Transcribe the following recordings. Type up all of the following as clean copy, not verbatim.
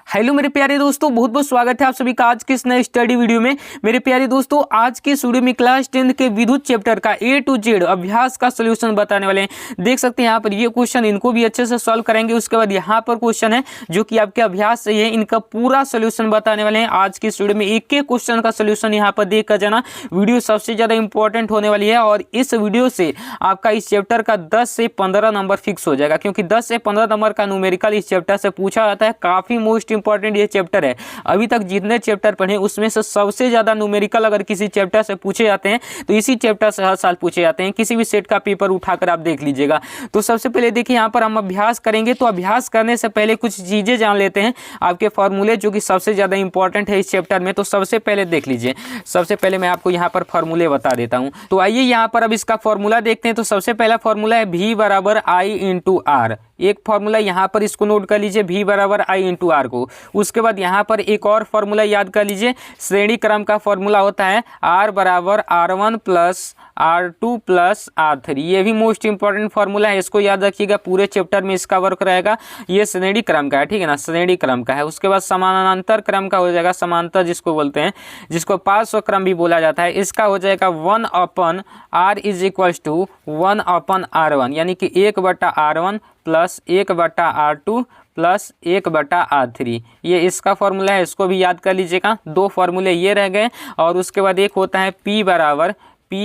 Hello मेरे प्यारे दोस्तों, बहुत बहुत स्वागत है आप सभी का आज के इस नए स्टडी वीडियो में। मेरे प्यारे दोस्तों, आज के वीडियो में क्लास 10 के विद्युत चैप्टर का A to Z अभ्यास का सॉल्यूशन बताने वाले हैं। देख सकते हैं यहाँ पर ये क्वेश्चन, इनको भी अच्छे से सॉल्व करेंगे। उसके बाद यहाँ पर क्वेश्चन है जो कि आपके अभ्यास से है, इनका पूरा सोल्यूशन बताने वाले हैं। आज के इस वीडियो में एक एक क्वेश्चन का सोल्यूशन यहाँ पर देख कर जाना। वीडियो सबसे ज्यादा इंपॉर्टेंट होने वाली है और इस वीडियो से आपका इस चैप्टर का 10 से 15 नंबर फिक्स हो जाएगा, क्योंकि 10 से 15 नंबर का न्यूमेरिकल इस चैप्टर से पूछा जाता है। काफी मोस्ट इंपॉर्टेंट ये चैप्टर है। अभी तक जितने चैप्टर पढ़े उसमें से सबसे ज्यादा न्यूमेरिकल अगर किसी चैप्टर से पूछे जाते हैं तो इसी चैप्टर से हर साल पूछे जाते हैं। किसी भी सेट का पेपर उठाकर आप देख लीजिएगा। तो सबसे पहले देखिए यहाँ पर हम अभ्यास करेंगे। तो अभ्यास करने से पहले कुछ चीजें जान लेते हैं, आपके फॉर्मूले जो कि सबसे ज्यादा इंपॉर्टेंट है इस चैप्टर में। तो सबसे पहले देख लीजिए, सबसे पहले मैं आपको यहाँ पर फॉर्मूले बता देता हूँ। तो आइए यहाँ पर अब इसका फॉर्मूला देखते हैं। तो सबसे पहला फॉर्मूला है V बराबर I इंटू R। एक फॉर्मूला यहाँ पर इसको नोट कर लीजिए, V बराबर I इंटू R को। उसके बाद यहाँ पर एक और फॉर्मूला याद कर लीजिए, श्रेणी क्रम का फॉर्मूला होता है R बराबर R1 plus R2 plus R3। ये भी मोस्ट इंपॉर्टेंट फॉर्मूला है, इसको याद रखिएगा। पूरे चैप्टर में इसका वर्क रहेगा। ये श्रेणी क्रम का है, ठीक है ना, श्रेणी क्रम का है। उसके बाद समानांतर क्रम का हो जाएगा, समांतर जिसको बोलते हैं, जिसको पार्श्व क्रम भी बोला जाता है। इसका हो जाएगा 1/R is equals to 1/R1, यानी कि 1/R1 plus 1/R2 plus 1/R3। ये इसका फॉर्मूला है, इसको भी याद कर लीजिएगा। दो फॉर्मूले ये रह गए। और उसके बाद एक होता है P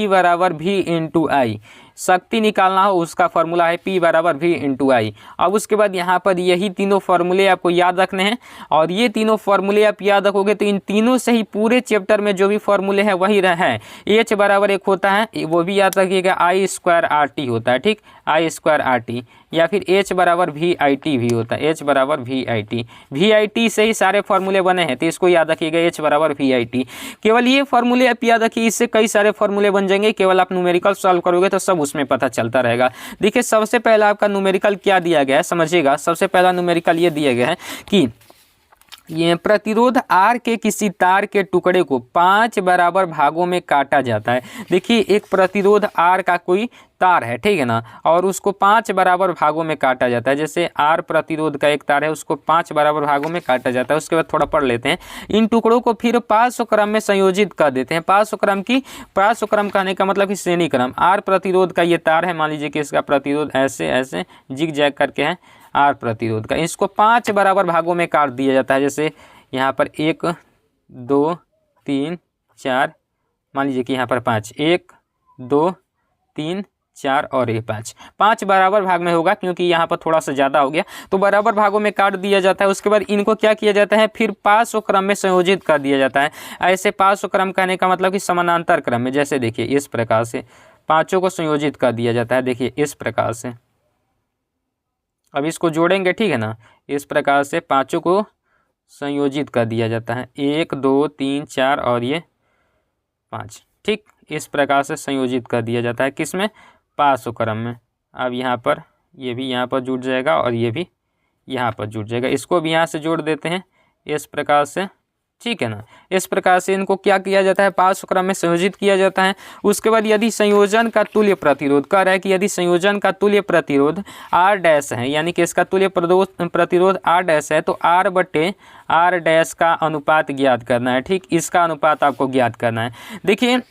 बराबर V इंटू आई। शक्ति निकालना हो उसका फॉर्मूला है P बराबर V इंटू आई। अब उसके बाद यहाँ पर यही तीनों फॉर्मूले आपको याद रखने हैं। और ये तीनों फॉर्मूले आप याद रखोगे तो इन तीनों से ही पूरे चैप्टर में जो भी फॉर्मूले हैं वही है। H बराबर एक होता है, वो भी याद रखिएगा, I²RT होता है, ठीक, I²RT। या फिर H बराबर VIT भी होता है, H बराबर VIT। VIT से ही सारे फॉर्मूले बने हैं, तो इसको याद रखिएगा, H बराबर VIT। केवल ये फॉर्मूले आप याद रखिए, इससे कई सारे फॉर्मूले बन जाएंगे। केवल आप न्यूमेरिकल सॉल्व करोगे तो सब उसमें पता चलता रहेगा। देखिए सबसे पहला आपका न्यूमेरिकल क्या दिया गया है, समझिएगा। सबसे पहला न्यूमेरिकल ये दिया गया है कि ये प्रतिरोध R के किसी तार के टुकड़े को 5 बराबर भागों में काटा जाता है। देखिए एक प्रतिरोध R का कोई तार है, ठीक है ना, और उसको 5 बराबर भागों में काटा जाता है। जैसे R प्रतिरोध का एक तार है, उसको 5 बराबर भागों में काटा जाता है। उसके बाद थोड़ा पढ़ लेते हैं। इन टुकड़ों को फिर पार्श्व क्रम में संयोजित कर देते हैं। पार्श्व क्रम कहने का मतलब कि श्रेणी क्रम। R प्रतिरोध का ये तार है, मान लीजिए कि इसका प्रतिरोध ऐसे ऐसे जिग जैग करके है R प्रतिरोध का। इसको 5 बराबर भागों में काट दिया जाता है। जैसे यहाँ पर 1 2 3 4, मान लीजिए कि यहाँ पर 5, 1 2 3 4 और ये 5 बराबर भाग में होगा, क्योंकि यहाँ पर थोड़ा सा ज़्यादा हो गया, तो बराबर भागों में काट दिया जाता है। उसके बाद इनको क्या किया जाता है, फिर पार्श्व क्रम में संयोजित कर दिया जाता है। ऐसे पार्श्व क्रम कहने का मतलब कि समानांतर क्रम में, जैसे देखिए इस प्रकार से पाँचों को संयोजित कर दिया जाता है। देखिए इस प्रकार से, अब इसको जोड़ेंगे, ठीक है ना, इस प्रकार से पाँचों को संयोजित कर दिया जाता है। 1 2 3 4 और ये 5, ठीक, इस प्रकार से संयोजित कर दिया जाता है। किसमें, पार्श्व क्रम में। अब यहाँ पर ये भी यहाँ पर जुड़ जाएगा और ये भी यहाँ पर जुड़ जाएगा। इसको भी यहाँ से जोड़ देते हैं इस प्रकार से, ठीक है ना। इस प्रकार से इनको क्या किया जाता है, पार्श्व क्रम में संयोजित किया जाता है। उसके बाद यदि संयोजन का तुल्य प्रतिरोध, कह रहा है कि यदि संयोजन का तुल्य प्रतिरोध R डैश है, यानी कि इसका तुल्य प्रतिरोध R डैश है, तो R बटे R डैश का अनुपात ज्ञात करना है, ठीक, इसका अनुपात आपको ज्ञात करना है। देखिए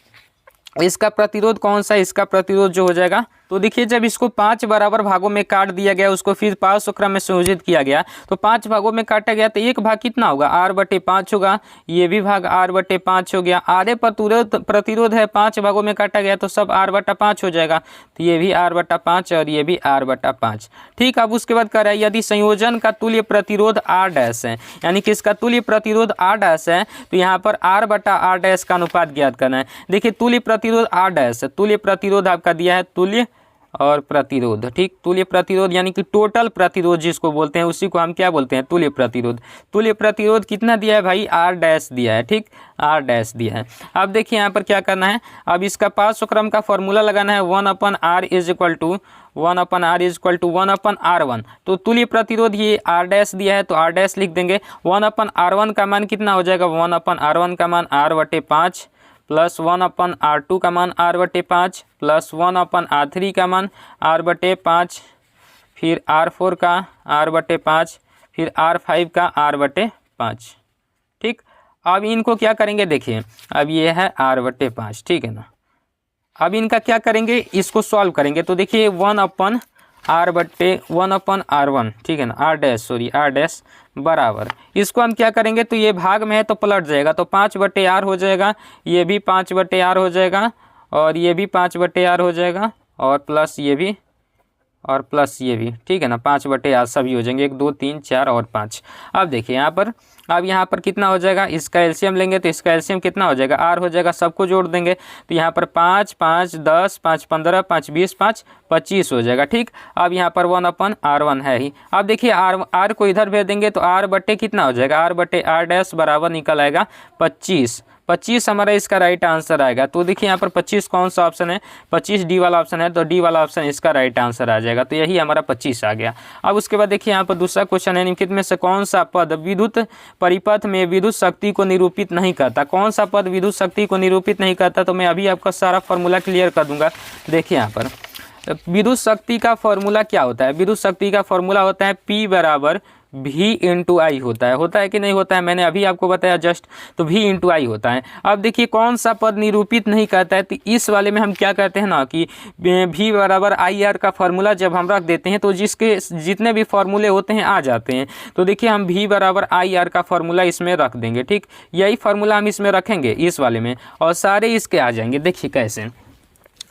इसका प्रतिरोध कौन सा है, इसका प्रतिरोध जो हो जाएगा, तो देखिए जब इसको 5 बराबर भागों में काट दिया गया, उसको फिर पार्श्व क्रम में संयोजित किया गया, तो 5 भागों में काटा गया, तो एक भाग कितना होगा, R/5 होगा। ये भी भाग R/5 हो गया। आधे प्रतिरोध है, 5 भागों में काटा गया, तो सब R/5 हो जाएगा। तो ये भी R/5 और ये भी R/5, ठीक। अब उसके बाद कह रहा है यदि संयोजन का तुल्य प्रतिरोध R डैश है, यानी कि इसका तुल्य प्रतिरोध R डैश है, तो यहाँ पर R/R डैश का अनुपात ज्ञात करना है। देखिए तुल्य प्रतिरोध R डैश है, तुल्य प्रतिरोध आपका दिया है, तुल्य और प्रतिरोध, ठीक, तुल्य प्रतिरोध यानी कि टोटल प्रतिरोध जिसको बोलते हैं, उसी को हम क्या बोलते हैं, तुल्य प्रतिरोध। तुल्य प्रतिरोध कितना दिया है भाई, R डैश दिया है, ठीक, R डैश दिया है। अब देखिए यहाँ पर क्या करना है, अब इसका पार्श्व क्रम का फॉर्मूला लगाना है, 1/R is equal to 1/R1। तो तुल्य प्रतिरोध ये R डैश दिया है, तो R डैश लिख देंगे। 1/R1 का मान कितना हो जाएगा, 1/R1 का मान R/5 प्लस 1/R2 का मान R/5 प्लस 1/R3 का मान R/5, फिर R4 का R/5, फिर R5 का R/5। 5। ठीक, अब इनको क्या करेंगे, देखिए अब ये है r/5, ठीक है ना। अब इनका क्या करेंगे, इसको सॉल्व करेंगे तो देखिए 1/1/r1, ठीक है ना, r' बराबर, इसको हम क्या करेंगे तो ये भाग में है तो पलट जाएगा तो 5/r हो जाएगा, ये भी 5/r हो जाएगा और ये भी 5/r हो जाएगा और प्लस ये भी और प्लस ये भी, ठीक है ना, 5/r सभी हो जाएंगे, 1 2 3 4 और 5। अब देखिए यहाँ पर, अब यहाँ पर कितना हो जाएगा, इसका एलसीएम लेंगे तो इसका एलसीएम कितना हो जाएगा, r हो जाएगा, सबको जोड़ देंगे तो यहाँ पर 5 5 10 5 15 5 20 5 25 हो जाएगा। ठीक, अब यहाँ पर 1/r1 है ही। अब देखिए r को इधर भेज देंगे तो r बटे कितना हो जाएगा, r/r' बराबर निकल आएगा 25। 25 हमारा इसका राइट आंसर आएगा। तो देखिए यहाँ पर 25 कौन सा ऑप्शन है, 25 डी वाला ऑप्शन है, तो डी वाला ऑप्शन इसका राइट आंसर आ जाएगा। तो यही हमारा 25 आ गया। अब उसके बाद देखिए यहाँ पर दूसरा क्वेश्चन है, निम्नलिखित में से कौन सा पद विद्युत परिपथ में विद्युत शक्ति को निरूपित नहीं करता। कौन सा पद विद्युत शक्ति को निरूपित नहीं करता, तो मैं अभी आपका सारा फॉर्मूला क्लियर कर दूंगा। देखिए यहाँ पर विद्युत शक्ति का फॉर्मूला क्या होता है, विद्युत शक्ति का फॉर्मूला होता है P बराबर V इंटू आई होता है कि नहीं होता है, मैंने अभी आपको बताया जस्ट, तो V इंटू आई होता है। अब देखिए कौन सा पद निरूपित नहीं करता है, तो इस वाले में हम क्या करते हैं ना कि V बराबर आई आर का फॉर्मूला जब हम रख देते हैं तो जिसके जितने भी फॉर्मूले होते हैं आ जाते हैं। तो देखिए हम V बराबर आई आर का फॉर्मूला इसमें रख देंगे। ठीक, यही फॉर्मूला हम इसमें रखेंगे इस वाले में और सारे इसके आ जाएंगे। देखिए कैसे,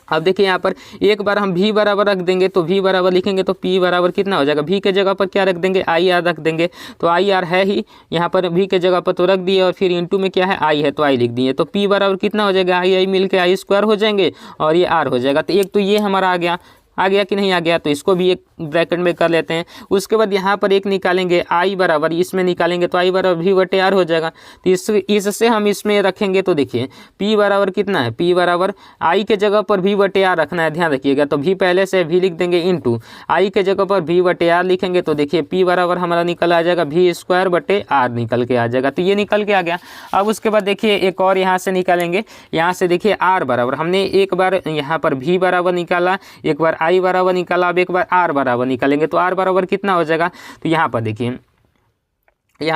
अब देखिए यहाँ पर एक बार हम V बराबर रख देंगे तो V बराबर लिखेंगे तो P बराबर कितना हो जाएगा, V के जगह पर क्या रख देंगे, आई आर रख देंगे। तो आई आर है ही यहाँ पर, V के जगह पर तो रख दिए और फिर इंटू में क्या है आई है तो आई लिख दिए। तो P बराबर कितना हो जाएगा, आई मिल के आई स्क्वायर हो जाएंगे और ये R हो जाएगा। तो एक तो ये हमारा आ गया कि नहीं आ गया, तो इसको भी एक ब्रैकेट में कर लेते हैं। उसके बाद यहाँ पर एक निकालेंगे आई बराबर, इसमें निकालेंगे तो आई बराबर V बटे R हो जाएगा। तो इससे हम इसमें रखेंगे तो देखिए P बराबर कितना है, P बराबर आई के जगह पर V बटे R रखना है, ध्यान रखिएगा। तो V पहले से V लिख देंगे इंटू आई के जगह पर V बटे R लिखेंगे तो देखिए P बराबर हमारा निकल आ जाएगा V स्क्वायर बटे R निकल के आ जाएगा। तो ये निकल के आ गया। अब उसके बाद देखिए एक और यहाँ से निकालेंगे, यहाँ से देखिए R बराबर हमने एक बार यहाँ पर V बराबर निकाला, एक बार आई बराबर निकाला, अब एक बार R बराबर निकालेंगे तो R बराबर कितना हो जाएगा। तो यहाँ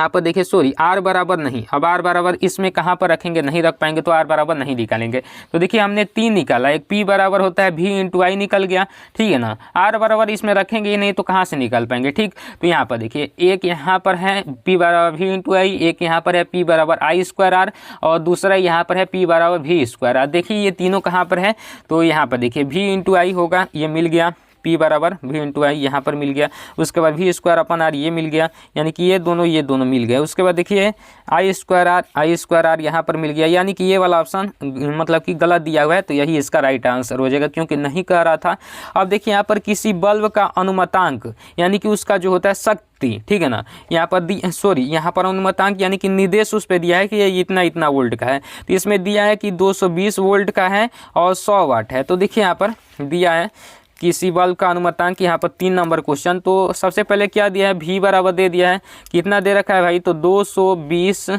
पर देखिए सॉरी R बराबर नहीं, अब R बराबर इसमें कहाँ पर रखेंगे, नहीं रख पाएंगे तो R बराबर नहीं निकालेंगे। तो देखिए हमने 3 निकाला, एक P बराबर होता है V इंटू आई निकल गया, ठीक है ना। R बराबर इसमें रखेंगे ही नहीं तो कहाँ से निकाल पाएंगे। ठीक, तो यहाँ पर देखिए एक यहाँ पर है P बराबर V इंटू आई, एक यहाँ पर है P बराबर आई स्क्वायर R और दूसरा यहाँ पर है P बराबर V स्क्वायर R। देखिए ये तीनों कहाँ पर है, तो यहाँ पर देखिए V इंटू आई होगा, ये मिल गया, P बराबर V इंटू आई यहाँ पर मिल गया। उसके बाद V स्क्वायर अपन R ये मिल गया, यानी कि ये दोनों मिल गए। उसके बाद देखिए आई स्क्वायर R यहाँ पर मिल गया, यानी कि ये वाला ऑप्शन मतलब कि गलत दिया हुआ है, तो यही इसका राइट आंसर हो जाएगा क्योंकि नहीं कह रहा था। अब देखिए यहाँ पर किसी बल्ब का अनुमतांक यानी कि उसका जो होता है शक्ति, ठीक है ना, यहाँ पर अनुमतांक यानी कि निर्देश उस पर दिया है कि ये इतना वोल्ट का है। तो इसमें दिया है कि 220 वोल्ट का है और 100 वाट है। तो देखिए यहाँ पर दिया है किसी बल्ब का अनुमतांक, यहाँ पर 3 नंबर क्वेश्चन। तो सबसे पहले क्या दिया है, V बराबर दे दिया है, कितना दे रखा है भाई, तो 220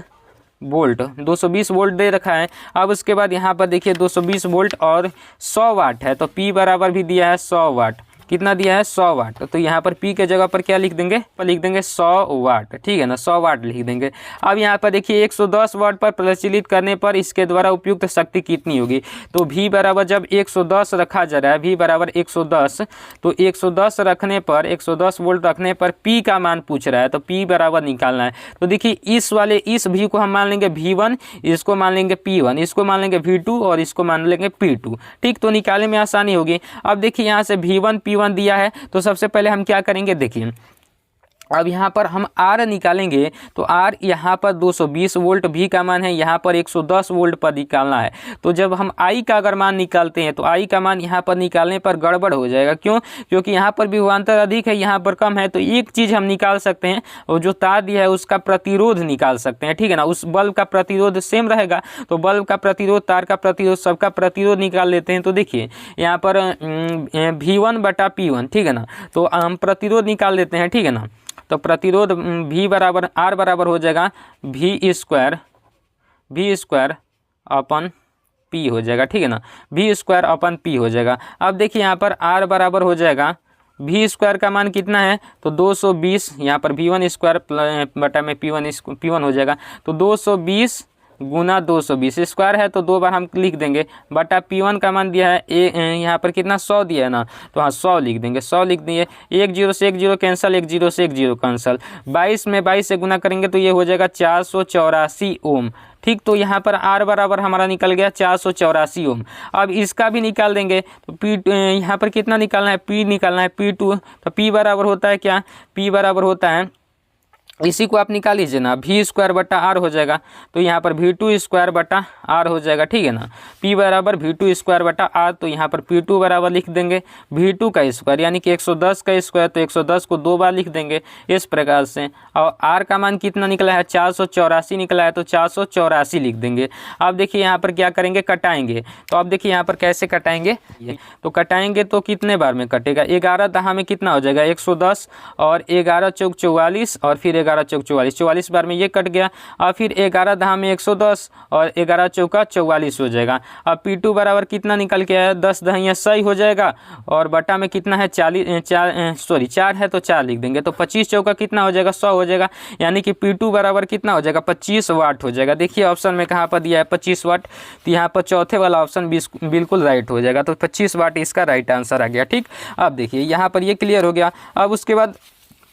वोल्ट दे रखा है। अब उसके बाद यहाँ पर देखिए 220 वोल्ट और 100 वाट है, तो P बराबर भी दिया है 100 वाट, कितना दिया है 100 वाट। तो यहाँ पर P के जगह पर क्या लिख देंगे, 100 वाट, ठीक है ना, 100 वाट लिख देंगे। अब यहाँ पर देखिए 110 वाट पर प्रचलित करने पर इसके द्वारा उपयुक्त शक्ति कितनी होगी। तो V बराबर जब 110 रखा जा रहा है, V बराबर 110, तो 110 रखने पर 110 वोल्ट रखने पर P का मान पूछ रहा है, तो P बराबर निकालना है। तो देखिए इस V को हम मान लेंगे V1, इसको मान लेंगे P1, इसको मान लेंगे V2 और इसको मान लेंगे P2। ठीक, तो निकालने में आसानी होगी। अब देखिए यहाँ से V1 P1 दिया है, तो सबसे पहले हम क्या करेंगे, देखिए अब यहाँ पर हम R निकालेंगे तो R यहाँ पर 220 वोल्ट, V का मान है यहाँ पर 110 वोल्ट पर निकालना है। तो जब हम I का अगर मान निकालते हैं तो I का मान यहाँ पर निकालने पर गड़बड़ हो जाएगा। क्यों, क्योंकि यहाँ पर विभवांतर अधिक है, यहाँ पर कम है। तो एक चीज़ हम निकाल सकते हैं, और जो तार दिया है उसका प्रतिरोध निकाल सकते हैं, ठीक है ना। उस बल्ब का प्रतिरोध सेम रहेगा, तो बल्ब का प्रतिरोध, तार का प्रतिरोध, सबका प्रतिरोध निकाल लेते हैं। तो देखिए यहाँ पर V1 बटा P1, ठीक है ना, तो हम प्रतिरोध निकाल लेते हैं, ठीक है ना। तो प्रतिरोध V बराबर R बराबर हो जाएगा V स्क्वायर अपन P हो जाएगा, ठीक है ना, V स्क्वायर अपन P हो जाएगा। अब देखिए यहाँ पर R बराबर हो जाएगा वी स्क्वायर का मान कितना है, तो 220, यहाँ पर V1 स्क्वायर बटा में P1 हो जाएगा, तो 220 गुना 220 स्क्वायर है तो 2 बार हम लिख देंगे, बटा P1 का मान दिया है यहाँ पर कितना 100 दिया है ना, तो हाँ 100 लिख देंगे, 100 लिख दिए। 1 0 से 1 0 कैंसिल, 1 0 से 1 0 कैंसिल, 22 में 22 से गुना करेंगे तो ये हो जाएगा 484 ओम। ठीक, तो यहाँ पर R बराबर हमारा निकल गया 484 ओम। अब इसका भी निकाल देंगे तो P यहाँ पर कितना निकालना है, P निकालना है, P2, तो P बराबर होता है क्या, P बराबर होता है, इसी को आप निकाल लीजिए ना, V स्क्वायर बटा R हो जाएगा, तो यहाँ पर V2 स्क्वायर बटा R हो जाएगा, ठीक है ना। P बराबर V2 स्क्वायर बटा R, तो यहाँ पर P2 बराबर लिख देंगे V2 का स्क्वायर यानी कि 110 का स्क्वायर, तो 110 को 2 बार लिख देंगे इस प्रकार से। और R का मान कितना निकला है, 484 निकला है, तो 484 लिख देंगे। अब देखिए यहाँ पर क्या करेंगे, कटाएंगे, तो अब देखिए यहाँ पर कैसे कटाएंगे, तो कटाएंगे तो कितने बार में कटेगा, 11 दहा में कितना हो जाएगा 110, और 11 चौक 44, और फिर 11 चौक 44, 44 बार में ये कट गया, और फिर 11 दहा में 110 और 11 चौका 44 हो जाएगा। अब P2 बराबर कितना निकल के आया, 10 दहिया 100 हो जाएगा, और बटा में कितना है 4 है तो 4 लिख देंगे, तो 25 चौका कितना हो जाएगा 100 हो जाएगा, यानी कि P2 बराबर कितना हो जाएगा 25 वाट हो जाएगा। देखिए ऑप्शन में कहाँ पर दिया है 25 वाट, तो यहाँ पर चौथे वाला ऑप्शन बिल्कुल राइट हो जाएगा, तो 25 वाट इसका राइट आंसर आ गया। ठीक, अब देखिए यहाँ पर ये क्लियर हो गया। अब उसके बाद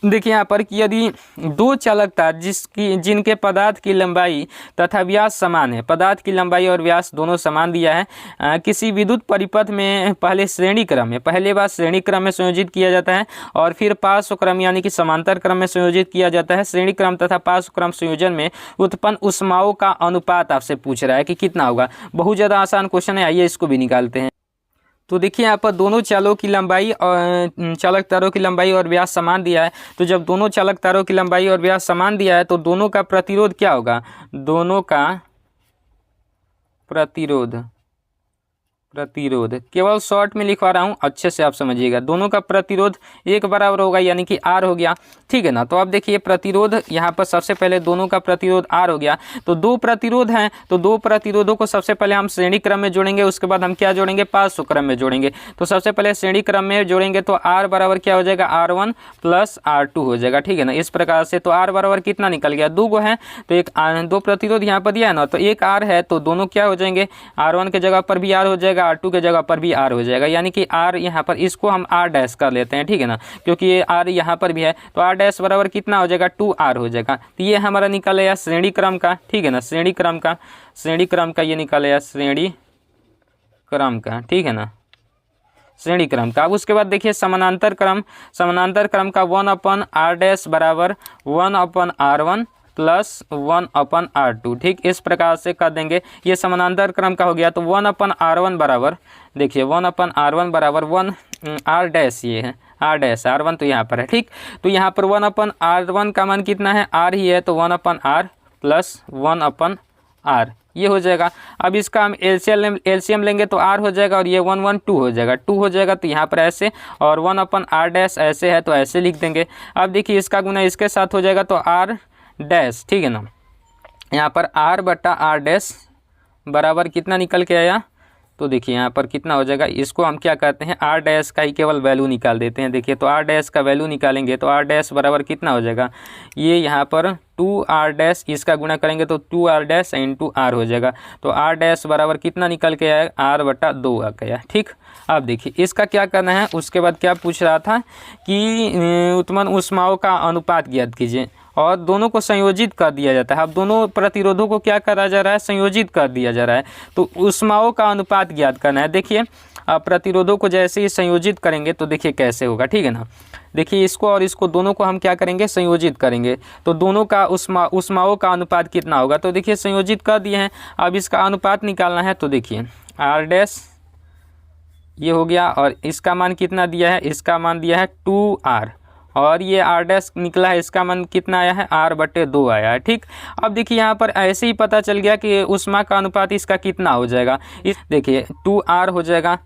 देखिए यहाँ पर कि यदि दो चालक तार जिनके पदार्थ की लंबाई तथा व्यास समान है, पदार्थ की लंबाई और व्यास दोनों समान दिया है, किसी विद्युत परिपथ में पहले बार श्रेणी क्रम में संयोजित किया जाता है और फिर पार्श्व क्रम यानी कि समांतर क्रम में संयोजित किया जाता है। श्रेणी क्रम तथा पार्श्व क्रम संयोजन में उत्पन्न ऊष्माओं का अनुपात आपसे पूछ रहा है कि कितना होगा। बहुत ज़्यादा आसान क्वेश्चन है, आइए इसको भी निकालते हैं। तो देखिए यहाँ पर दोनों चालों की लंबाई और चालक तारों की लंबाई और व्यास समान दिया है, तो जब दोनों चालक तारों की लंबाई और व्यास समान दिया है तो दोनों का प्रतिरोध क्या होगा, दोनों का प्रतिरोध केवल शॉर्ट में लिखवा रहा हूँ, अच्छे से आप समझिएगा। दोनों का प्रतिरोध एक बराबर होगा यानी कि R हो गया, ठीक है ना। तो अब देखिए प्रतिरोध यहाँ पर सबसे पहले दोनों का प्रतिरोध R हो गया, तो दो प्रतिरोध हैं, तो दो प्रतिरोधों को सबसे पहले हम श्रेणी क्रम में जोड़ेंगे, उसके बाद हम क्या जोड़ेंगे, पार्श्व क्रम में जोड़ेंगे। तो सबसे पहले श्रेणी क्रम में जोड़ेंगे तो R बराबर क्या हो जाएगा, R1 प्लस R2 हो जाएगा, ठीक है ना। इस प्रकार से तो R बराबर कितना निकल गया, 2 गो है, तो एक दो प्रतिरोध यहाँ पर दिया है ना, तो एक R है तो दोनों क्या हो जाएंगे, R1 के जगह पर भी R हो जाएगा, R2 के जगह पर भी R हो जाएगा, यानी कि R यहाँ पर इसको हम R डैश कर लेते हैं, ठीक है ना, क्योंकि ये R यहाँ पर भी है, तो R डैश बराबर कितना हो जाएगा, 2R हो जाएगा। तो ये हमारा निकल आया श्रेणी क्रम का, ठीक है ना, श्रेणी क्रम का ये निकल आया श्रेणी क्रम का, ठीक है ना, श्रेणी क्रम का। अब उसके बाद देखिए समानांतर क्रम का 1/R डैश बराबर 1/R1 प्लस 1/R2, ठीक, इस प्रकार से कर देंगे। ये समानांतर क्रम का हो गया, तो 1/R1 बराबर देखिए 1/R1 बराबर 1R डैश, ये है R डैश, R1 तो यहाँ पर है, ठीक। तो यहाँ पर 1/R1 का मान कितना है, R ही है, तो 1/R प्लस 1/R ये हो जाएगा। अब इसका हम एलसीएम लेंगे तो R हो जाएगा, और ये 1 1 2 हो जाएगा, 2 हो जाएगा, तो यहाँ पर ऐसे, और 1/R डैश ऐसे है तो ऐसे लिख देंगे। अब देखिए इसका गुना इसके साथ हो जाएगा तो R डैश, ठीक है ना, यहाँ पर R बटा R डैश बराबर कितना निकल के आया, तो देखिए यहाँ पर कितना हो जाएगा, इसको हम क्या करते हैं, R डैश का ही केवल वैल्यू निकाल देते हैं। देखिए तो R डैश का वैल्यू निकालेंगे तो R डैश बराबर कितना हो जाएगा, ये यहाँ पर 2R डैश, इसका गुणा करेंगे तो 2R डैश इंटू R हो जाएगा, तो R डैश बराबर कितना निकल के आया, R बटा 2 आ गया, ठीक। अब देखिए इसका क्या करना है, उसके बाद क्या पूछ रहा था कि उत्पन्न ऊष्माओं का अनुपात ज्ञात कीजिए, और दोनों को संयोजित कर दिया जाता है। अब दोनों प्रतिरोधों को क्या करा जा रहा है, संयोजित कर दिया जा रहा है, तो ऊष्माओं का अनुपात ज्ञात करना है। देखिए अब प्रतिरोधों को जैसे ही संयोजित करेंगे तो देखिए कैसे होगा, ठीक है ना। देखिए इसको और इसको दोनों को हम क्या करेंगे, संयोजित करेंगे, तो दोनों का ऊष्माओं का अनुपात कितना होगा, तो देखिए संयोजित कर दिए हैं। अब इसका अनुपात निकालना है, तो देखिए R डैश ये हो गया, और इसका मान कितना दिया है, इसका मान दिया है 2R, और ये R डैश निकला है, इसका मान कितना आया है, R बटे 2 आया है, ठीक। अब देखिए यहाँ पर ऐसे ही पता चल गया कि ऊष्मा का अनुपात इसका कितना हो जाएगा, इस देखिए 2R हो जाएगा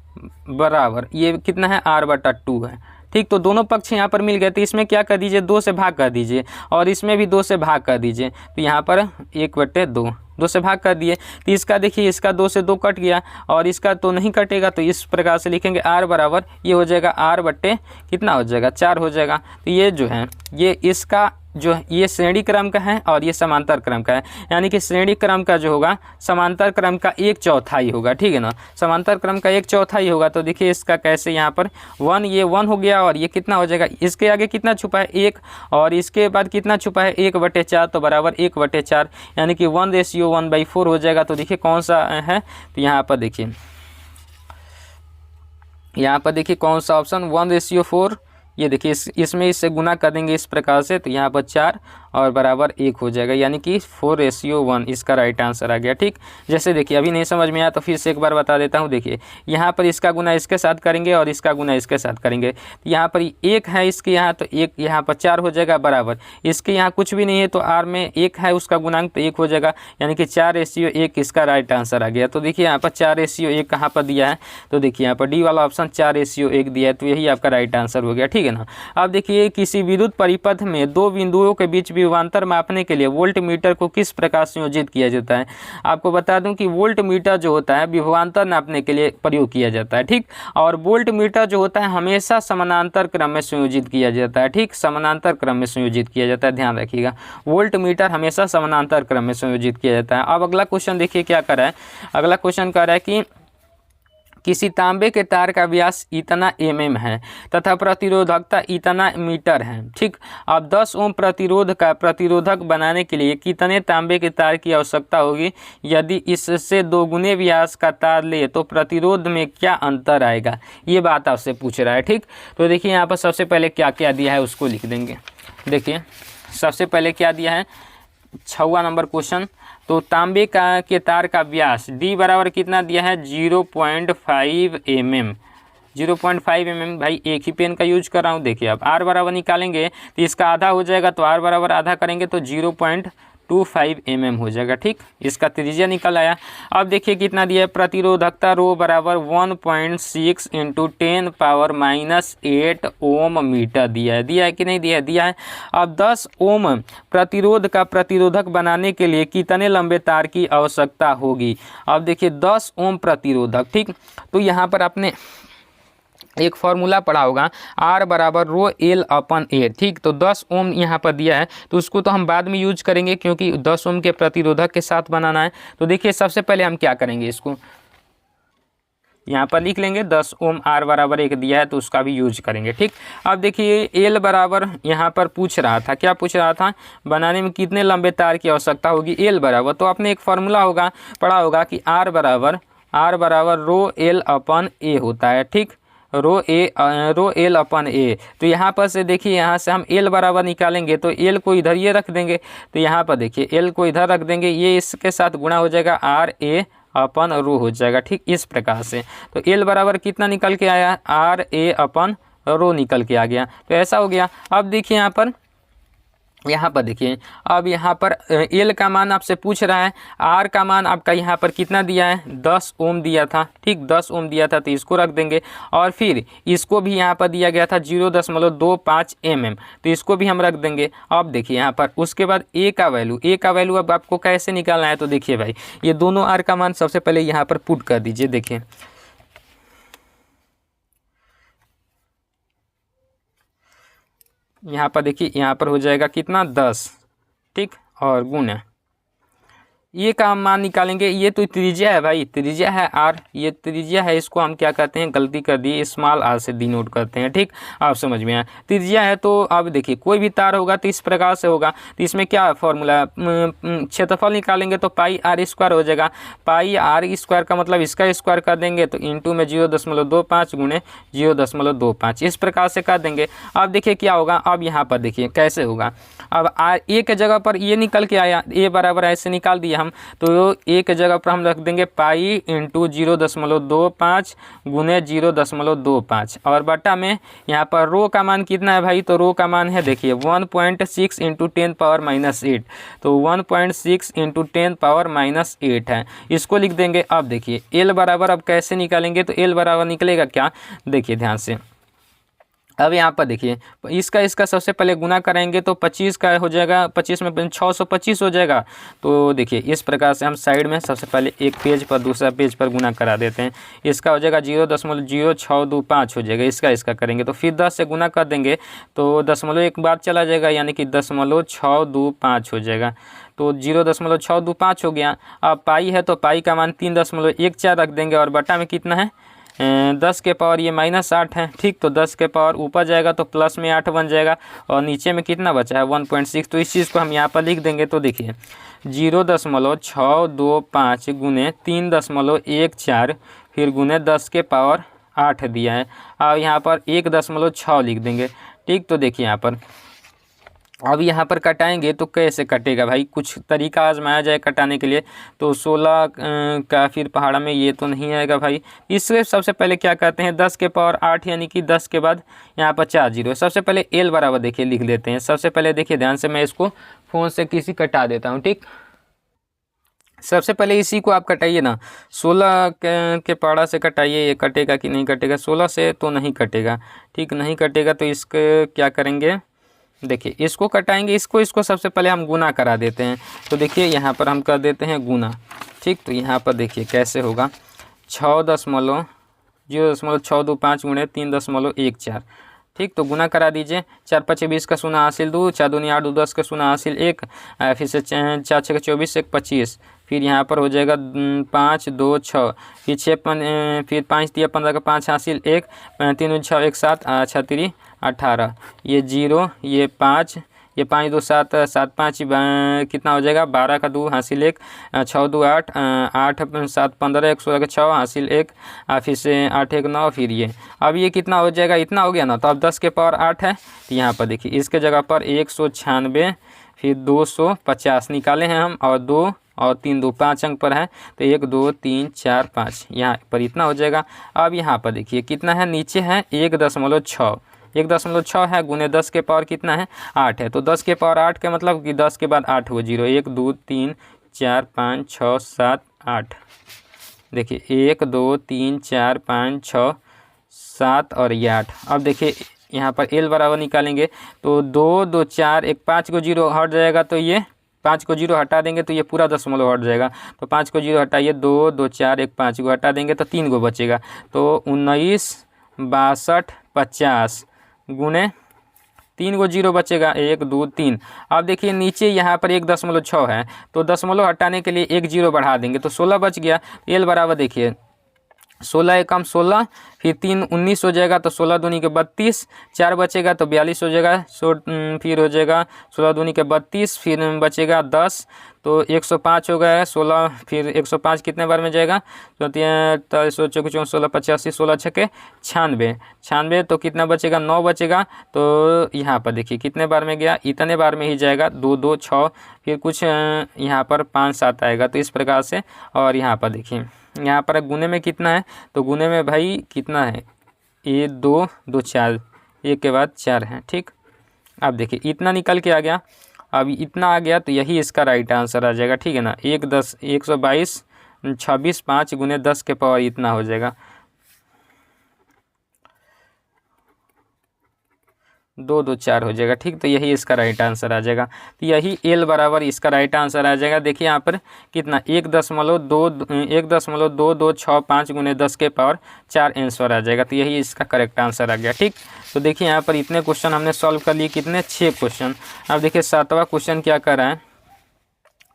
बराबर ये कितना है, R बटा 2 है, ठीक, तो दोनों पक्ष यहाँ पर मिल गए, तो इसमें क्या कर दीजिए 2 से भाग कर दीजिए और इसमें भी 2 से भाग कर दीजिए। तो यहाँ पर 1/2 2 से भाग कर दिए। तो इसका देखिए, इसका 2 से 2 कट गया और इसका तो नहीं कटेगा, तो इस प्रकार से लिखेंगे r बराबर ये हो जाएगा r बट्टे कितना हो जाएगा 4 हो जाएगा। तो ये जो है ये इसका जो ये श्रेणी क्रम का है और ये समांतर क्रम का है, यानी कि श्रेणी क्रम का जो होगा समांतर क्रम का 1/4 होगा, ठीक है ना, समांतर क्रम का 1/4 होगा। तो देखिए इसका कैसे यहाँ पर 1 ये 1 हो गया और ये कितना हो जाएगा, इसके आगे कितना छुपा है 1 और इसके बाद कितना छुपा है 1/4, तो बराबर 1/4 यानी कि 1:1/4 हो जाएगा। तो देखिए कौन सा है, तो यहाँ पर देखिए, यहाँ पर देखिए कौन सा ऑप्शन 1:4, ये देखिए इसमें इससे गुना कर देंगे इस प्रकार से, तो यहाँ पर 4 और बराबर 1 हो जाएगा, यानी कि 4:1 इसका राइट आंसर आ गया। ठीक, जैसे देखिए अभी नहीं समझ में आया तो फिर से एक बार बता देता हूँ। देखिए यहाँ पर इसका गुना इसके साथ करेंगे और इसका गुना इसके साथ करेंगे, यहाँ पर 1 है इसके यहाँ, तो 1 यहाँ पर 4 हो जाएगा बराबर, इसके यहाँ कुछ भी नहीं है तो r में 1 है उसका गुणांक, तो 1 हो जाएगा, यानी कि 4:1 इसका राइट आंसर आ गया। तो देखिए यहाँ पर 4:1 कहाँ पर दिया है, तो देखिए यहाँ पर डी वाला ऑप्शन 4:1 दिया है, तो यही आपका राइट आंसर हो गया। ठीक है ना। अब देखिए किसी विद्युत परिपथ में 2 बिंदुओं के बीच विभवांतर मापने के लिए वोल्ट मीटर को किस प्रकार संयोजित किया जाता है। आपको बता दूं कि वोल्ट मीटर जो होता है विभवांतर नापने के लिए प्रयोग किया जाता है। ठीक, और वोल्ट मीटर जो होता है हमेशा समानांतर क्रम में संयोजित किया जाता है। ठीक, समानांतर क्रम में संयोजित किया जाता है, ध्यान रखिएगा, वोल्ट मीटर हमेशा समानांतर क्रम में संयोजित किया जाता है। अब अगला क्वेश्चन देखिए क्या कर रहा है, अगला क्वेश्चन कह रहा है कि किसी तांबे के तार का व्यास इतना mm है तथा प्रतिरोधकता इतना मीटर है। ठीक, अब 10 ओम प्रतिरोध का प्रतिरोधक बनाने के लिए कितने तांबे के तार की आवश्यकता होगी, यदि इससे 2 गुने व्यास का तार ले तो प्रतिरोध में क्या अंतर आएगा, ये बात आपसे पूछ रहा है। ठीक, तो देखिए यहाँ पर सबसे पहले क्या क्या दिया है उसको लिख देंगे। देखिए सबसे पहले क्या दिया है, 6वां नंबर क्वेश्चन, तो तांबे के तार का व्यास d बराबर कितना दिया है 0.5 mm, 0.5 mm। भाई एक ही पेन का यूज कर रहा हूँ। देखिए अब r बराबर निकालेंगे तो इसका आधा हो जाएगा, तो r बराबर आधा करेंगे तो 0.25 mm हो जाएगा। ठीक, इसका त्रिज्या निकल आया। अब देखिए कितना दिया है, प्रतिरोधकता रो बराबर 1.6 × 10⁻⁸ ओम मीटर दिया है कि नहीं दिया है, दिया है। अब 10 ओम प्रतिरोध का प्रतिरोधक बनाने के लिए कितने लंबे तार की आवश्यकता होगी। अब देखिए 10 ओम प्रतिरोधक, ठीक, तो यहाँ पर आपने एक फॉर्मूला पढ़ा होगा R बराबर ρL/A। ठीक, तो 10 ओम यहाँ पर दिया है, तो उसको तो हम बाद में यूज करेंगे क्योंकि 10 ओम के प्रतिरोधक के साथ बनाना है। तो देखिए सबसे पहले हम क्या करेंगे, इसको यहाँ पर लिख लेंगे, 10 ओम R बराबर 1 दिया है तो उसका भी यूज करेंगे। ठीक, अब देखिए L बराबर यहाँ पर पूछ रहा था, क्या पूछ रहा था, बनाने में कितने लंबे तार की आवश्यकता होगी। L बराबर, तो आपने एक फार्मूला होगा पढ़ा होगा कि R बराबर ρL/A होता है। ठीक, ρL/A। तो यहाँ पर से देखिए, यहाँ से हम L बराबर निकालेंगे तो L को इधर ये रख देंगे, तो यहाँ पर देखिए L को इधर रख देंगे, ये इसके साथ गुणा हो जाएगा RA/ρ हो जाएगा। ठीक, इस प्रकार से तो L बराबर कितना निकल के आया, RA/ρ निकल के आ गया, तो ऐसा हो गया। अब देखिए यहाँ पर देखिए, अब यहाँ पर L का मान आपसे पूछ रहा है, R का मान आपका यहाँ पर कितना दिया है 10 ओम दिया था। ठीक, 10 ओम दिया था तो इसको रख देंगे और फिर इसको भी यहाँ पर दिया गया था 0.25 mm, तो इसको भी हम रख देंगे। अब देखिए यहाँ पर उसके बाद A का वैल्यू अब आपको कैसे निकालना है, तो देखिए भाई ये दोनों R का मान सबसे पहले यहाँ पर पुट कर दीजिए। देखिए यहाँ पर देखिए, यहाँ पर हो जाएगा कितना 10, ठीक, और गुना ये का मान निकालेंगे। ये तो त्रिज्या है भाई, त्रिज्या है R, ये त्रिज्या है, इसको हम क्या कहते हैं, गलती कर दिए, स्मॉल r से डिनोट करते हैं। ठीक, आप समझ में आया, त्रिज्या है। तो अब देखिए कोई भी तार होगा तो इस प्रकार से होगा, तो इसमें क्या फॉर्मूला, क्षेत्रफल निकालेंगे तो πr² हो जाएगा। πr² का मतलब इसका स्क्वायर कर देंगे तो इंटू में 0.25 गुणे 0.25 इस प्रकार से कर देंगे। अब देखिए क्या होगा, अब यहाँ पर देखिए कैसे होगा, अब A के जगह पर ये निकल के आया, A बराबर ऐसे निकाल दिया हम, तो A के जगह पर हम रख देंगे पाई इंटू 0.25 गुने 0.25 और बटा में यहाँ पर रो का मान कितना है भाई, तो रो का मान है देखिए 1.6 इंटू 10⁻⁸, तो 1.6 इंटू 10⁻⁸ है, इसको लिख देंगे। अब देखिए L बराबर अब कैसे निकालेंगे, तो L बराबर निकलेगा क्या, देखिए ध्यान से, अब यहाँ पर देखिए इसका सबसे पहले गुना करेंगे तो 25 का हो जाएगा, 25 में 625 हो जाएगा। तो देखिए इस प्रकार से हम साइड में सबसे पहले एक पेज पर दूसरा पेज पर गुना करा देते हैं। इसका हो जाएगा 0.0625 हो जाएगा, इसका करेंगे तो फिर 10 से गुना कर देंगे तो दशमलव एक बार चला जाएगा, यानी कि 0.625 हो जाएगा। तो 0.625 हो गया। अब पाई है तो पाई का मान 3.14 रख देंगे और बटा में कितना है 10 के पावर ये -8 है। ठीक, तो 10 के पावर ऊपर जाएगा तो प्लस में 8 बन जाएगा और नीचे में कितना बचा है 1.6। तो इस चीज़ को हम यहाँ पर लिख देंगे। तो देखिए 0.625 गुने 3.14 फिर गुने 10 के पावर 8 दिया है। और यहाँ पर 1.6 लिख देंगे। ठीक, तो देखिए यहाँ पर अब यहाँ पर कटाएंगे तो कैसे कटेगा भाई, कुछ तरीका आजमाया जाए कटाने के लिए। तो 16 का फिर पहाड़ा में ये तो नहीं आएगा भाई। इससे सबसे पहले क्या करते हैं 10 के पावर 8 यानी कि 10 के बाद यहाँ पर 4 जीरो। सबसे पहले एल बराबर देखिए लिख लेते हैं। सबसे पहले देखिए ध्यान से, मैं इसको फ़ोन से किसी कटा देता हूँ। ठीक, सबसे पहले इसी को आप कटाइए ना, 16 के पहाड़ा से कटाइए। ये कटेगा कि नहीं कटेगा, 16 से तो नहीं कटेगा। ठीक, नहीं कटेगा तो इसके क्या करेंगे, देखिए इसको कटाएंगे, इसको सबसे पहले हम गुना करा देते हैं। तो देखिए यहाँ पर हम कर देते हैं गुना। ठीक, तो यहाँ पर देखिए कैसे होगा 0.625 गुणे 3.14। ठीक, तो गुना करा दीजिए। 4 5 20 का शून्य हासिल 2, 4 दूनी 8 2 10 का शून्य हासिल 1, फिर से 4 6 24 1 25, फिर यहाँ पर हो जाएगा 5 2 6, फिर 6 फिर 5 दिया 15 का 5 हासिल 1, 3 6 1 7, 6 3 18, ये 0 ये 5, ये 5 2 7 7 5 कितना हो जाएगा 12 का 2 हासिल 1, 6 2 8 8 7 15 1 16 का 6 हासिल 1, फिर से 8 1 9, फिर ये अब ये कितना हो जाएगा, इतना हो गया ना। तो अब 10 के पावर 8 है तो यहाँ पर देखिए इसके जगह पर 196 फिर 250 निकाले हैं हम, और 2 और 3 2 5 अंक पर है तो 1 2 3 4 5 यहाँ पर इतना हो जाएगा। अब यहाँ पर देखिए कितना है, नीचे है 1.6 है गुने 10 के पावर कितना है 8 है। तो 10 के पावर 8 का मतलब कि 10 के बाद 8 हो 0 1 2 3 4 5 6 7 8। देखिए 1 2 3 4 5 6 7 और ये 8। अब देखिए यहाँ पर एल बराबर निकालेंगे तो 2 2 4 1 5 को 0 हट जाएगा, तो ये 5 को 0 हटा देंगे तो ये पूरा दशमलव हट जाएगा। तो 5 को 0 हटाइए, 2 2 4 1 5 को हटा देंगे तो 3 को बचेगा। तो 19 62 50 गुने 3 को 0 बचेगा 1 2 3। अब देखिए नीचे यहाँ पर 1.6 है तो दशमलव हटाने के लिए 1 0 बढ़ा देंगे तो 16 बच गया। एल बराबर देखिए 16 एकम 16, फिर 3 19 हो जाएगा तो 16 दूनी के 32, 4 बचेगा तो 42 हो जाएगा। फिर हो जाएगा 16 दूनी के 32, फिर बचेगा 10 तो 105 हो गया 16, फिर 105 कितने बार में जाएगा तो 16 85 16 छके 96 तो कितना बचेगा 9 बचेगा। तो यहाँ पर देखिए कितने बार में गया, इतने बार में ही जाएगा 2 2 6, फिर कुछ यहाँ पर 5 7 आएगा। तो इस प्रकार से, और यहाँ पर देखिए यहाँ पर गुने में कितना है, तो गुने में भाई कितना है ये 2 2 4, एक के बाद 4 है। ठीक, अब देखिए इतना निकल के आ गया। अब इतना आ गया तो यही इसका राइट आंसर आ जाएगा। ठीक है ना, 122 26 5 गुने 10 के पावर इतना हो जाएगा 2 2 4 हो जाएगा। ठीक, तो यही इसका राइट आंसर आ जाएगा। तो यही एल बराबर इसका राइट आंसर आ जाएगा। देखिए यहाँ पर कितना 1.2265 गुने 10 के पावर 4 आंसर आ जाएगा। तो यही इसका करेक्ट आंसर आ गया। ठीक, तो देखिए यहाँ पर इतने क्वेश्चन हमने सॉल्व कर लिए, कितने 6 क्वेश्चन। अब देखिए 7वां क्वेश्चन क्या कर रहा है।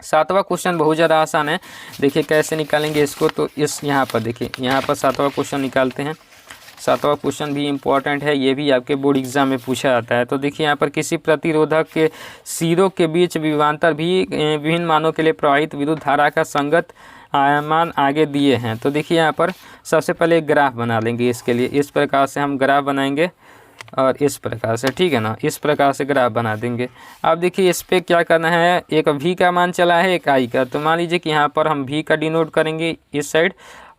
7वां क्वेश्चन बहुत ज़्यादा आसान है। देखिए कैसे निकालेंगे इसको, तो इस यहाँ पर देखिए यहाँ पर 7वां क्वेश्चन निकालते हैं। 7वां क्वेश्चन भी इम्पॉर्टेंट है, ये भी आपके बोर्ड एग्जाम में पूछा जाता है। तो देखिए यहाँ पर किसी प्रतिरोधक के सिरों के बीच विभवांतर भी विभिन्न मानों के लिए प्रवाहित विद्युत धारा का संगत मान आगे दिए हैं। तो देखिए यहाँ पर सबसे पहले एक ग्राफ बना लेंगे इसके लिए। इस प्रकार से हम ग्राफ बनाएंगे और इस प्रकार से, ठीक है ना, इस प्रकार से ग्राफ बना देंगे। अब देखिए इस पर क्या करना है, एक v का मान चला है एक i का। तो मान लीजिए कि यहाँ पर हम v का डिनोट करेंगे इस साइड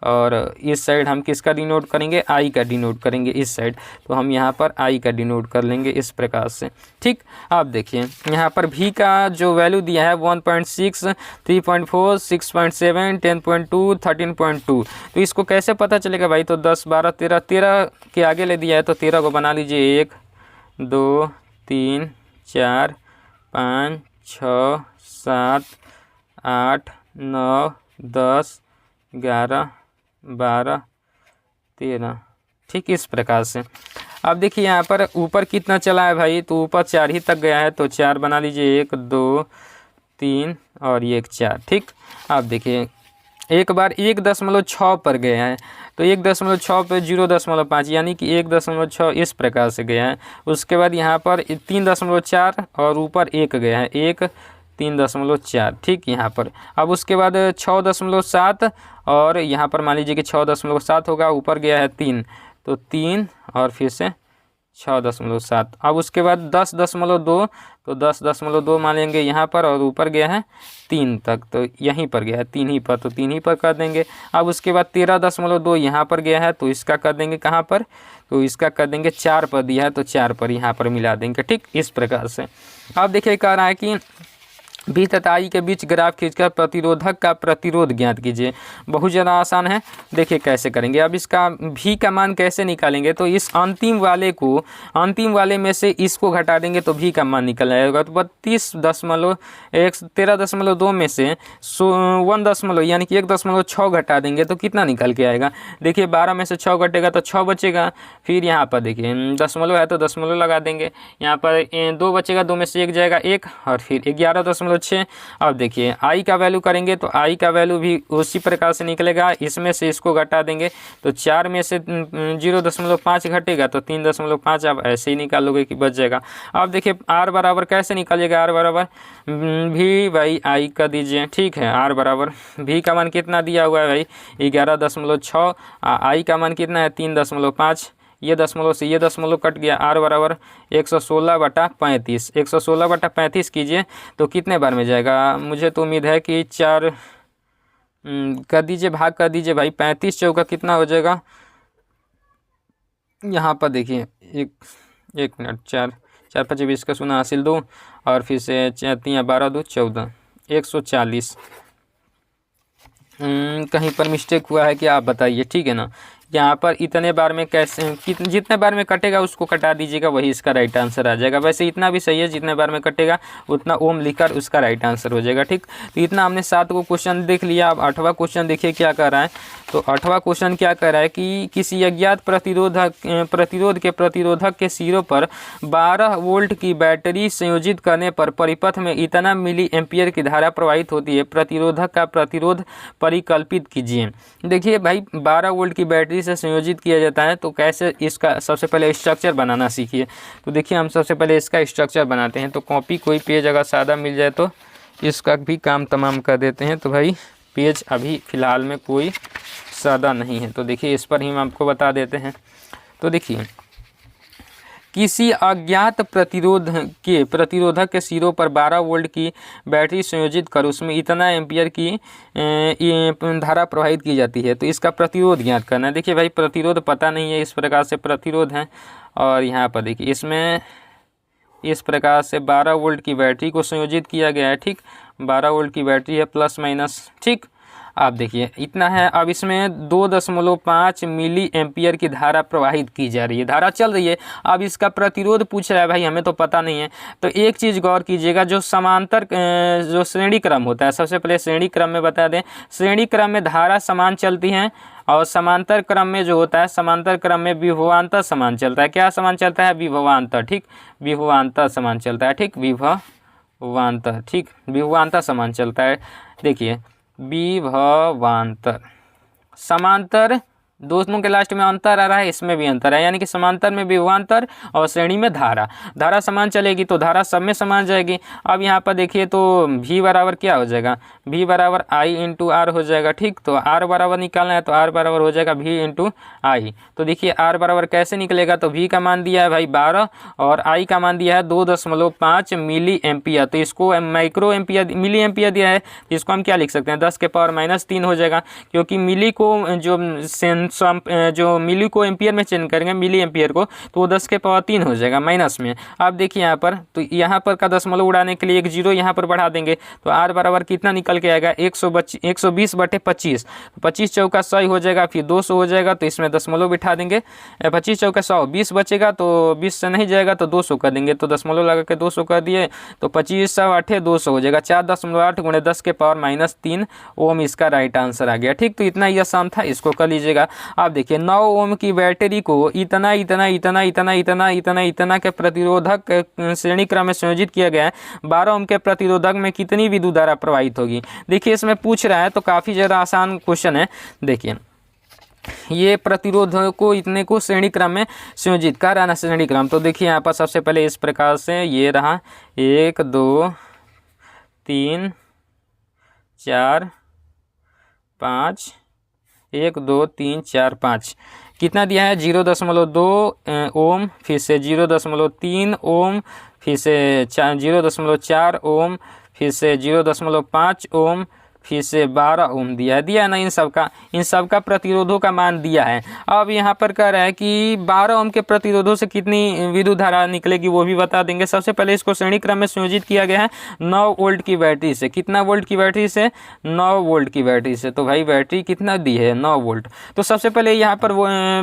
और इस साइड हम किसका डिनोट करेंगे, आई का डिनोट करेंगे इस साइड। तो हम यहाँ पर आई का डिनोट कर लेंगे इस प्रकार से। ठीक, आप देखिए यहाँ पर भी का जो वैल्यू दिया है 1.6, 3.4, 6.7, 10.2, 13.2। तो इसको कैसे पता चलेगा भाई, तो 10, 12, 13, 13 के आगे ले दिया है तो 13 को बना लीजिए 1, 2, 3, 4, 5, 6, 7, 8, 9, 10, 11, 12, 13। ठीक, इस प्रकार से। अब देखिए यहाँ पर ऊपर कितना चला है भाई, तो ऊपर 4 ही तक गया है तो 4 बना लीजिए, 1, 2, 3 और ये 4। ठीक, आप देखिए एक बार 1.6 पर गया है तो 1.6 पे 0.5 यानी कि 1.6 इस प्रकार से गया है। उसके बाद यहाँ पर 3.4 और ऊपर 1 गया है, 1, 3.4। ठीक, यहाँ पर अब उसके बाद 6.7 और यहाँ पर मान लीजिए कि 6.7 होगा, ऊपर गया है 3 तो 3 और फिर से 6.7। अब उसके बाद 10.2 तो 10.2 मान लेंगे यहाँ पर और ऊपर गया है 3 तक तो यहीं पर गया है 3 ही पर, तो 3 ही पर कर देंगे। अब उसके बाद 13.2 यहाँ पर गया है तो इसका कर देंगे कहाँ पर, तो इसका कर देंगे 4 पर दिया है तो 4 पर यहाँ पर मिला देंगे। ठीक, इस प्रकार से। अब देखिए कह रहा है कि भी तथा आई के बीच ग्राफ खींचकर प्रतिरोधक का प्रतिरोध ज्ञात कीजिए। बहुत ज़्यादा आसान है, देखिए कैसे करेंगे। अब इसका भी का मान कैसे निकालेंगे, तो इस अंतिम वाले में से इसको घटा देंगे तो भी का मान निकल आएगा। तो 13.2 में से 1 यानी कि 1.6 घटा देंगे तो कितना निकल के आएगा। देखिए 12 में से 6 घटेगा तो 6 बचेगा। फिर यहाँ पर देखिए दशमलव है तो दशमलव लगा देंगे, यहाँ पर 2 बचेगा, 2 में से 1 जाएगा 1 और फिर 11.6। अब देखिए आई का वैल्यू करेंगे तो आई का वैल्यू भी उसी प्रकार से निकलेगा, इसमें से इसको घटा देंगे तो 4 में से 0.5 घटेगा तो 3.5 आप ऐसे ही निकालोगे कि बच जाएगा। अब देखिए आर बराबर कैसे निकालिएगा, आर बराबर भी बाई आई का दीजिए। ठीक है, आर बराबर भी का मान कितना दिया हुआ है भाई 11.6, आई का मान कितना है 3.5, ये दशमलव से ये दशमलव कट गया, आर बराबर 116/35। 116/35 कीजिए तो कितने बार में जाएगा, मुझे तो उम्मीद है कि 4 कर दीजिए, भाग कर दीजिए भाई। 35 चौका कितना हो जाएगा, यहाँ पर देखिए एक मिनट, 4 5 20 का 0 हासिल 2 और फिर से 4 12 2 14, 140। कहीं पर मिस्टेक हुआ है कि आप बताइए, ठीक है ना। यहाँ पर इतने बार में कैसे जितने बार में कटेगा उसको कटा दीजिएगा, वही इसका राइट आंसर आ जाएगा। वैसे इतना भी सही है, जितने बार में कटेगा उतना ओम लिखकर उसका राइट आंसर हो जाएगा। ठीक, तो इतना हमने 7 को क्वेश्चन देख लिया। अब 8वां क्वेश्चन देखिए क्या कर रहा है। तो 8वां क्वेश्चन क्या कर रहा है कि किसी अज्ञात प्रतिरोध के प्रतिरोधक के सिरों पर 12 वोल्ट की बैटरी संयोजित करने पर परिपथ में इतना मिली एम्पियर की धारा प्रवाहित होती है, प्रतिरोधक का प्रतिरोध परिकल्पित कीजिए। देखिए भाई 12 वोल्ट की बैटरी से संयोजित किया जाता है तो कैसे, इसका सबसे पहले स्ट्रक्चर बनाना सीखिए। तो देखिए हम सबसे पहले इसका स्ट्रक्चर बनाते हैं। तो कॉपी कोई पेज अगर सादा मिल जाए तो इसका भी काम तमाम कर देते हैं। तो भाई पेज अभी फ़िलहाल में कोई सादा नहीं है, तो देखिए इस पर ही हम आपको बता देते हैं। तो देखिए किसी अज्ञात प्रतिरोधक के सिरों पर 12 वोल्ट की बैटरी संयोजित कर उसमें इतना एम्पियर की धारा प्रवाहित की जाती है, तो इसका प्रतिरोध ज्ञात करना है। देखिए भाई प्रतिरोध पता नहीं है, इस प्रकार से प्रतिरोध है। और यहाँ पर देखिए इसमें इस प्रकार से 12 वोल्ट की बैटरी को संयोजित किया गया है। ठीक, 12 वोल्ट की बैटरी है प्लस माइनस। ठीक, आप देखिए इतना है। अब इसमें 2.5 मिली एम्पियर की धारा प्रवाहित की जा रही है, धारा चल रही है। अब इसका प्रतिरोध पूछ रहा है भाई, हमें तो पता नहीं है। तो एक चीज़ गौर कीजिएगा, जो समांतर जो श्रेणी क्रम होता है, सबसे पहले श्रेणी क्रम में बता दें, श्रेणी क्रम में धारा समान चलती हैं और समांतर क्रम में जो होता है, समांतर क्रम में विभवांतर समान चलता है। क्या समान चलता है, विभवांतर। ठीक, विभवांतर समान चलता है। ठीक, विभवांतर। ठीक, विभवांतर समान चलता है। देखिए विभवांतर, समांतर दोनों के लास्ट में अंतर आ रहा है, इसमें भी अंतर है, यानी कि समांतर में विभवांतर और श्रेणी में धारा। धारा समान चलेगी तो धारा सब में समान जाएगी। अब यहाँ पर देखिए तो V बराबर क्या हो जाएगा, V बराबर I इंटू आर हो जाएगा। ठीक, तो R बराबर निकालना है तो R बराबर हो जाएगा V इंटू आई। तो देखिए R बराबर कैसे निकलेगा, तो V का मान दिया है भाई 12 और I का मान दिया है 2.5 मिली एम्पियर। तो इसको माइक्रो एम्पियर मिली एम्पियर दिया है, तो इसको हम क्या लिख सकते हैं 10 के पावर -3 हो जाएगा, क्योंकि मिली को जो मिली को एम्पियर में चेंज करेंगे मिली एम्पियर को, तो वो 10 के पावर 3 हो जाएगा माइनस में। अब देखिए यहाँ पर, तो यहाँ पर का दशमलव उड़ाने के लिए एक जीरो यहाँ पर बढ़ा देंगे, तो R बराबर कितना निकल के आएगा 120/25। 25 चौका 100 हो जाएगा, फिर 200 हो जाएगा, तो इसमें दशमलव बिठा देंगे। 25 चौका 100, 20 बचेगा तो 20 से नहीं जाएगा तो 200 कर देंगे, तो दशमलव लगा के 200 कर दिए, तो 25 × 8 200 हो जाएगा। 4.8 × 10 के पावर -3 ओम इसका राइट आंसर आ गया। ठीक, तो इतना ही आसान था, इसको कर लीजिएगा। आप देखिए 9 ओम की बैटरी को इतना इतना इतना इतना इतना इतना इतना के प्रतिरोधक श्रेणी क्रम में संयोजित किया गया है। 12 ओम के प्रतिरोधक में कितनी विद्युत धारा प्रवाहित होगी। देखिए इसमें पूछ रहा है तो काफ़ी ज़्यादा आसान क्वेश्चन है। देखिए ये प्रतिरोध को इतने को श्रेणी क्रम में संयोजित कर रहा है, श्रेणी क्रम। तो देखिए यहाँ पर सबसे पहले इस प्रकार से ये रहा 1 2 3 4 5, 1 2 3 4 5 कितना दिया है 0.2 ओम, फिर से 0.3 ओम, फिर से 0.4 ओम, फिर से 0.5 ओम, फिर से 12 ओम दिया है ना। इन सब का प्रतिरोधों का मान दिया है। अब यहाँ पर कह रहा है कि 12 ओम के प्रतिरोधों से कितनी विद्युत धारा निकलेगी वो भी बता देंगे। सबसे पहले इसको श्रेणी क्रम में संयोजित किया गया है 9 वोल्ट की बैटरी से। कितना वोल्ट की बैटरी से, 9 वोल्ट की बैटरी से। तो भाई बैटरी कितना दी है 9 वोल्ट। तो सबसे पहले यहाँ पर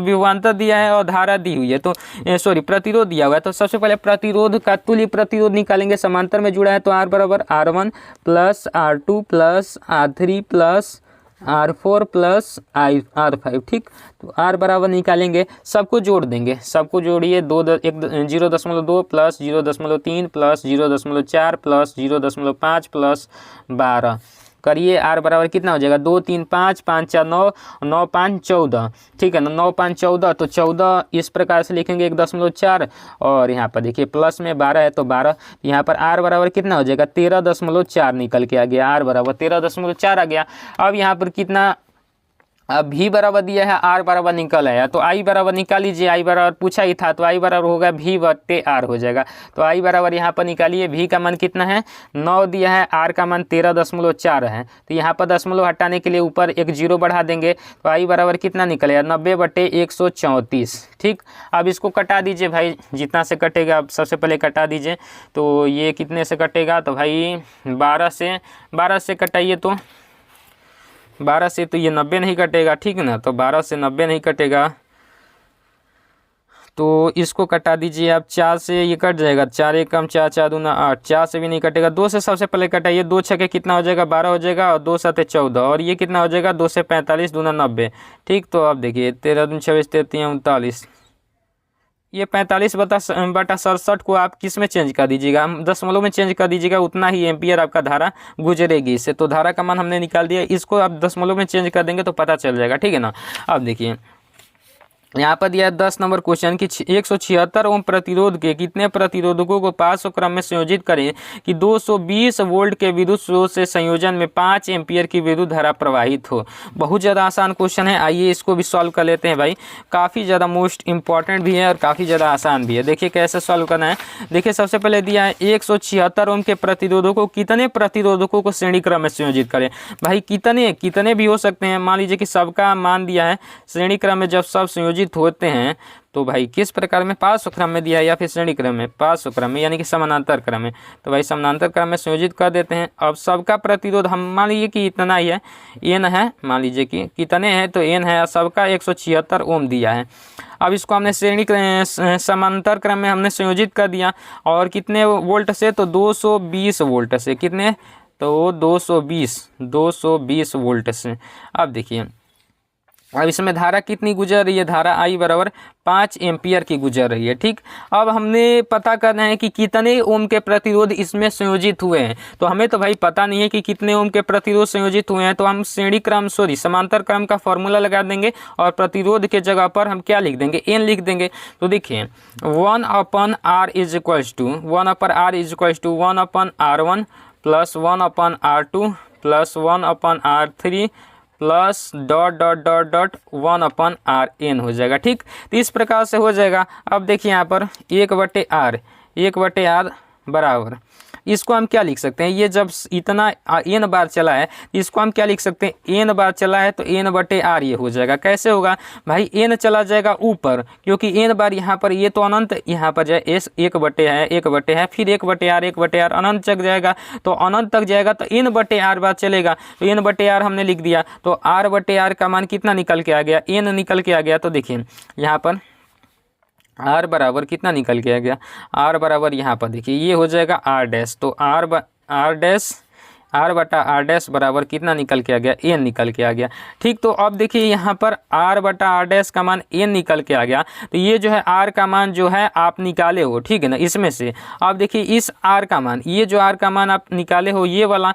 विभवांतर दिया है और धारा दी हुई है, तो सॉरी प्रतिरोध दिया हुआ है। तो सबसे पहले प्रतिरोध का तुल्य प्रतिरोध निकालेंगे। समांतर में जुड़ा है तो R बराबर R1 plus R2 plus R3 plus R4 plus R5। ठीक, तो R बराबर निकालेंगे, सबको जोड़ देंगे, सबको जोड़िए 0.2 प्लस 0.3 प्लस 0.4 प्लस 0.5 प्लस 12 करिए। R बराबर कितना हो जाएगा 2 3 5 5 4 9 9 5 14। ठीक है ना, 9 5 14, तो 14 इस प्रकार से लिखेंगे 1.4 और यहाँ पर देखिए प्लस में 12 है तो 12। यहाँ पर R बराबर कितना हो जाएगा 13.4 निकल के आ गया। R बराबर 13.4 आ गया। अब यहाँ पर कितना, अब V बराबर दिया है, R बराबर निकल आया, तो I बराबर निकाल लीजिए। I बराबर पूछा ही था तो I बराबर होगा V/R हो जाएगा। तो I बराबर यहाँ पर निकालिए। V का मान कितना है 9 दिया है, R का मान 13.4 है, तो यहाँ पर दशमलव हटाने के लिए ऊपर एक जीरो बढ़ा देंगे, तो I बराबर कितना निकलेगा 90/134। ठीक, अब इसको कटा दीजिए भाई, जितना से कटेगा अब सबसे पहले कटा दीजिए। तो ये कितने से कटेगा, तो भाई 12 से कटाइए, तो 12 से तो ये 90 नहीं कटेगा। ठीक है ना, तो 12 से 90 नहीं कटेगा, तो इसको कटा दीजिए आप। 4 से ये कट जाएगा, 4 1 कम 4 4 दूना 8, 4 से भी नहीं कटेगा। 2 से सबसे पहले कटाइए, 2 छके कितना हो जाएगा 12 हो जाएगा, और 2 7 14, और ये कितना हो जाएगा 2 से 45 दूना 90। ठीक, तो अब देखिए 13 दूनी 26 33 39, ये 45/67 को आप किस में चेंज कर दीजिएगा, दशमलव में चेंज कर दीजिएगा, उतना ही एम्पियर आपका धारा गुजरेगी इससे। तो धारा का मान हमने निकाल दिया, इसको आप दशमलव में चेंज कर देंगे तो पता चल जाएगा। ठीक है ना। अब देखिए यहाँ पर दिया है 10 नंबर क्वेश्चन की 176 ओम प्रतिरोध के कितने प्रतिरोधकों को पार्श्व क्रम में संयोजित करें कि 220 वोल्ट के विद्युत स्रोत से संयोजन में 5 एम्पियर की विद्युत धारा प्रवाहित हो। बहुत ज़्यादा आसान क्वेश्चन है, आइए इसको भी सॉल्व कर लेते हैं भाई। काफ़ी ज़्यादा मोस्ट इंपॉर्टेंट भी है और काफ़ी ज़्यादा आसान भी है। देखिए कैसे सॉल्व करना है। देखिए सबसे पहले दिया है 176 ओम के प्रतिरोधकों कितने प्रतिरोधकों को श्रेणी क्रम में संयोजित करें। भाई कितने भी हो सकते हैं, मान लीजिए कि सबका मान दिया है श्रेणी क्रम में, जब सब संयोजित होते हैं तो भाई किस प्रकार में, पार्श्व क्रम में दिया है या फिर श्रेणी क्रम में, पार्श्व क्रम में यानी कि समानांतर क्रम में। तो भाई समानांतर क्रम में संयोजित कर देते हैं। अब सबका प्रतिरोध हम मान लीजिए कि इतना ही है, n है, मान लीजिए कि कितने हैं तो n है, सबका 176 ओम दिया है। अब इसको हमने श्रेणी समांतर क्रम में हमने संयोजित कर दिया, और कितने वोल्ट से, तो 220 वोल्ट से। कितने, तो 220 वोल्ट से। अब देखिए अब इसमें धारा कितनी गुजर रही है, धारा I बराबर 5 एम्पियर की गुजर रही है। ठीक, अब हमने पता करना है कि कितने ओम के प्रतिरोध इसमें संयोजित हुए हैं। तो हमें तो भाई पता नहीं है कि कितने ओम के प्रतिरोध संयोजित हुए हैं, तो हम श्रेणी क्रम समांतर क्रम का फॉर्मूला लगा देंगे और प्रतिरोध के जगह पर हम क्या लिख देंगे, n लिख देंगे। तो देखिए 1/r is equals to 1/r1 plus 1/r2 plus 1/r3 plus dot dot dot dot 1/rn हो जाएगा। ठीक, तो इस प्रकार से हो जाएगा। अब देखिए यहाँ पर 1/r बराबर, इसको हम क्या लिख सकते हैं, ये जब इतना n बार चला है इसको हम क्या लिख सकते हैं, n बार चला है तो n/r ये हो जाएगा। कैसे होगा भाई, n चला जाएगा ऊपर क्योंकि n बार यहाँ पर, ये तो अनंत यहाँ पर जाए s 1/है फिर 1/r अनंत तक जाएगा, तो अनंत तक जाएगा तो n/r बार चलेगा, तो n/r हमने लिख दिया। तो r/r का मान कितना निकल के आ गया, n निकल के आ गया। तो देखिए यहाँ पर r बराबर कितना निकल के आ गया, r बराबर यहाँ पर देखिए ये हो जाएगा r डैश, तो r/r बराबर कितना निकल के आ गया, n निकल के आ गया। ठीक, तो अब देखिए यहाँ पर r/r का मान n निकल के आ गया, तो ये जो है r का मान जो है आप निकाले हो, ठीक है ना, इसमें से। अब देखिए इस r का मान, ये जो r का मान आप निकाले हो, ये वाला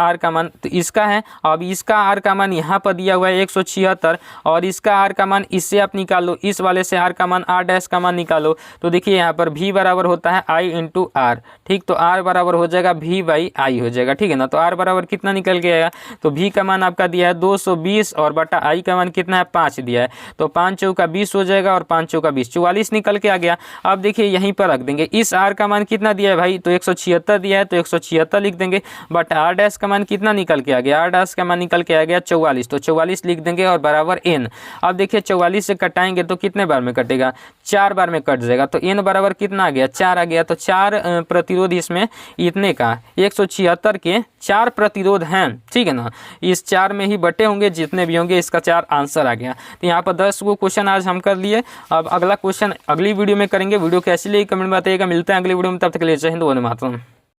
r का मान तो इसका है। अब इसका r का मान यहाँ पर दिया हुआ है 176 और इसका r का मान इससे आप निकाल लो, इस वाले से r का मान r डैश का मान निकालो। तो देखिए यहाँ पर v बराबर होता है i इंटू r। ठीक, तो r बराबर हो जाएगा v/i हो जाएगा। ठीक है ना, तो r बराबर कितना निकल के आएगा, तो v का मान आपका दिया है 220 और बटा i का मान कितना है 5 दिया है, तो 5 चौका 20 हो जाएगा और 5 चौका 20 44 निकल के आ गया। अब देखिए यहीं पर रख देंगे, इस r का मान कितना दिया है भाई, तो 176 दिया है, तो 176 लिख देंगे, बट r डैश का मान कितना निकल के आ गया, r डैश का मान निकल के आ गया 44, तो 44 लिख देंगे और बराबर n। अब देखिए 44 से कटाएंगे तो कितने बार में कटेगा, 4 बार में कट जाएगा, तो n बराबर कितना आ गया, 4 आ गया। तो 4 प्रतिरोध इसमें इतने का 176 के 4 प्रतिरोध हैं, ठीक है ना, इस 4 में ही बटे होंगे जितने भी होंगे, इसका 4 आंसर आ गया। तो यहाँ पर 10 को क्वेश्चन आज हम कर लिए। अब अगला क्वेश्चन अगली वीडियो में करेंगे। वीडियो कैसी लगी कमेंट में बताइएगा। मिलते हैं अगली वीडियो में, तब तक के लिए जय हिंद वंदे मातरम।